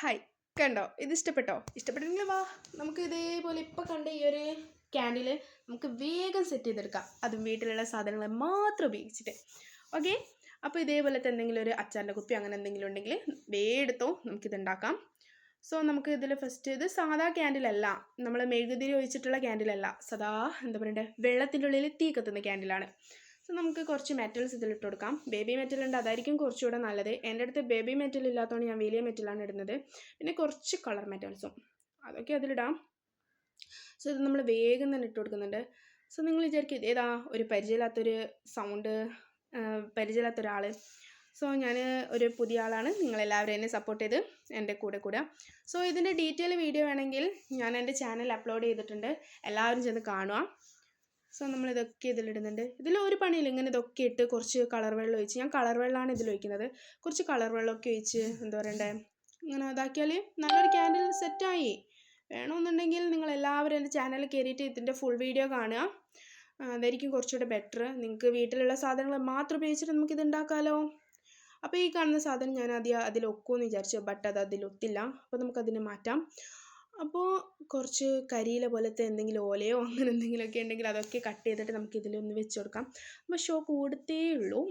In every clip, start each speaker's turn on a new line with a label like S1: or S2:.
S1: Hi, കണ്ടോ? ഇത് ഇഷ്ടപ്പെട്ടോ? ഇഷ്ടപ്പെട്ടെങ്കിൽ വാ, നമുക്ക് ഇതേപോലെ ഇപ്പോൾ കണ്ട ഈ ഒരു ക്യാൻഡിൽ നമുക്ക് വേഗം സെറ്റ് ചെയ്തെടുക്കാം, അതും വീട്ടിലുള്ള സാധനങ്ങൾ മാത്രം ഉപയോഗിച്ചിട്ട്. ഓക്കെ, അപ്പോൾ ഇതേപോലത്തെ എന്തെങ്കിലും ഒരു അച്ചാറിൻ്റെ കുപ്പി അങ്ങനെ എന്തെങ്കിലും ഉണ്ടെങ്കിൽ വേഗത്തോ നമുക്കിതുണ്ടാക്കാം. സോ നമുക്ക് ഇതിൽ ഫസ്റ്റ്, ഇത് സാധാ ക്യാൻഡിലല്ല, നമ്മൾ മെഴുകുതിരി ഒഴിച്ചിട്ടുള്ള ക്യാൻഡിലല്ല, സദാ എന്താ പറയണ്ടേ, വെള്ളത്തിൻ്റെ ഉള്ളിൽ തീ കത്തുന്ന ക്യാൻഡിലാണ്. സോ നമുക്ക് കുറച്ച് മെറ്റൽസ് ഇതിലിട്ട് കൊടുക്കാം. ബേബി മെറ്റൽ ഉണ്ട്, അതായിരിക്കും കുറച്ചുകൂടെ നല്ലത്. എൻ്റെ അടുത്ത് ബേബി മെറ്റൽ ഇല്ലാത്തതുകൊണ്ട് ഞാൻ വലിയ മെറ്റലാണ് ഇടുന്നത്. പിന്നെ കുറച്ച് കളർ മെറ്റൽസും അതൊക്കെ അതിലിടാം. സോ ഇത് നമ്മൾ വേഗം തന്നെ ഇട്ട് കൊടുക്കുന്നുണ്ട്. സോ നിങ്ങൾ വിചാരിക്കും ഏതാ ഒരു പരിചയമില്ലാത്തൊരു സൗണ്ട്, പരിചയമില്ലാത്ത ഒരാൾ. സോ ഞാൻ ഒരു പുതിയ ആളാണ്, നിങ്ങളെല്ലാവരും എന്നെ സപ്പോർട്ട് ചെയ്ത് എൻ്റെ കൂടെ. സോ ഇതിൻ്റെ ഡീറ്റെയിൽ വീഡിയോ വേണമെങ്കിൽ ഞാൻ എൻ്റെ ചാനൽ അപ്ലോഡ് ചെയ്തിട്ടുണ്ട്, എല്ലാവരും ചെന്ന് കാണുക. സോ നമ്മളിതൊക്കെ ഇതിലിടുന്നുണ്ട്. ഇതിൽ ഒരു പണിയില്ല, ഇങ്ങനെ ഇതൊക്കെ ഇട്ട് കുറച്ച് കളർ വെള്ളം ഒഴിച്ച്, ഞാൻ കളർ വെള്ളമാണ് ഇതിൽ ഒഴിക്കുന്നത്. കുറച്ച് കളർ വെള്ളമൊക്കെ ഒഴിച്ച് എന്താ പറയണ്ടേ, ഇങ്ങനെ ഇതാക്കിയാൽ നല്ലൊരു ക്യാൻഡിൽ സെറ്റായി. വേണമെന്നുണ്ടെങ്കിൽ നിങ്ങളെല്ലാവരും എൻ്റെ ചാനലിൽ കയറിയിട്ട് ഇതിൻ്റെ ഫുൾ വീഡിയോ കാണുക, അതായിരിക്കും കുറച്ചുകൂടെ ബെറ്റർ. നിങ്ങൾക്ക് വീട്ടിലുള്ള സാധനങ്ങൾ മാത്രം ഉപയോഗിച്ചിട്ട് നമുക്കിത് ഉണ്ടാക്കാമല്ലോ. അപ്പോൾ ഈ കാണുന്ന സാധനം ഞാൻ അതിലൊക്കുമെന്ന് വിചാരിച്ചു, ബട്ട് അത് അതിലൊത്തില്ല. അപ്പോൾ നമുക്കതിനെ മാറ്റാം. അപ്പോൾ കുറച്ച് കരിയില പോലത്തെ എന്തെങ്കിലും ഓലയോ അങ്ങനെ എന്തെങ്കിലുമൊക്കെ ഉണ്ടെങ്കിൽ അതൊക്കെ കട്ട് ചെയ്തിട്ട് നമുക്ക് ഇതിലൊന്ന് വെച്ച് കൊടുക്കാം. അപ്പോൾ ഷോ കൂടത്തേ ഉള്ളൂ.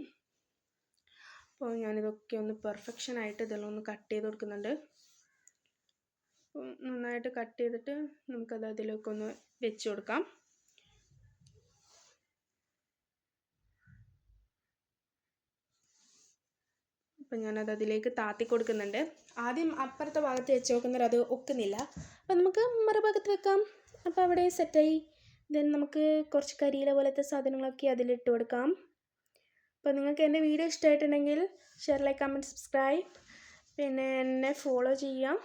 S1: അപ്പോൾ ഞാനിതൊക്കെ ഒന്ന് പെർഫെക്ഷനായിട്ട് ഇതിലൊന്ന് കട്ട് ചെയ്ത് കൊടുക്കുന്നുണ്ട്. അപ്പോൾ നന്നായിട്ട് കട്ട് ചെയ്തിട്ട് നമുക്കത് അതിലൊക്കെ ഒന്ന് വെച്ച് കൊടുക്കാം. അപ്പം ഞാനത് അതിലേക്ക് താത്തി കൊടുക്കുന്നുണ്ട്. ആദ്യം അപ്പുറത്തെ ഭാഗത്ത് വെച്ച് നോക്കുന്നവർ അത് ഒക്കുന്നില്ല, അപ്പം നമുക്ക് മറുഭാഗത്ത് വെക്കാം. അപ്പോൾ അവിടെ സെറ്റായി. ദെൻ നമുക്ക് കുറച്ച് കരിയില പോലത്തെ സാധനങ്ങളൊക്കെ അതിലിട്ട് കൊടുക്കാം. അപ്പോൾ നിങ്ങൾക്ക് എൻ്റെ വീഡിയോ ഇഷ്ടമായിട്ടുണ്ടെങ്കിൽ ഷെയർ, ലൈക്ക്, കമൻറ്റ്, സബ്സ്ക്രൈബ്, പിന്നെ എന്നെ ഫോളോ ചെയ്യാം.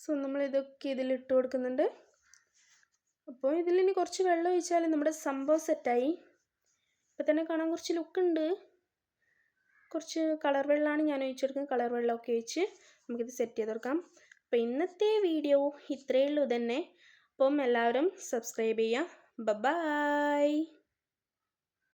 S1: സോ നമ്മളിതൊക്കെ ഇതിലിട്ട് കൊടുക്കുന്നുണ്ട്. അപ്പോൾ ഇതിലിനി കുറച്ച് വെള്ളം ഒഴിച്ചാൽ നമ്മുടെ സംഭവം സെറ്റായി. ഇപ്പം തന്നെ കാണാൻ കുറച്ച് ലുക്കുണ്ട്. കുറച്ച് കളർ വെള്ളമാണ് ഞാൻ ഒഴിച്ചെടുക്കുന്നത്. കളർ വെള്ളമൊക്കെ ഒഴിച്ച് നമുക്കിത് സെറ്റ് ചെയ്ത് കൊടുക്കാം. അപ്പോൾ ഇന്നത്തെ വീഡിയോ ഇത്രയേ ഉള്ളൂ തന്നെ. അപ്പം എല്ലാവരും സബ്സ്ക്രൈബ് ചെയ്യുക. ബൈ.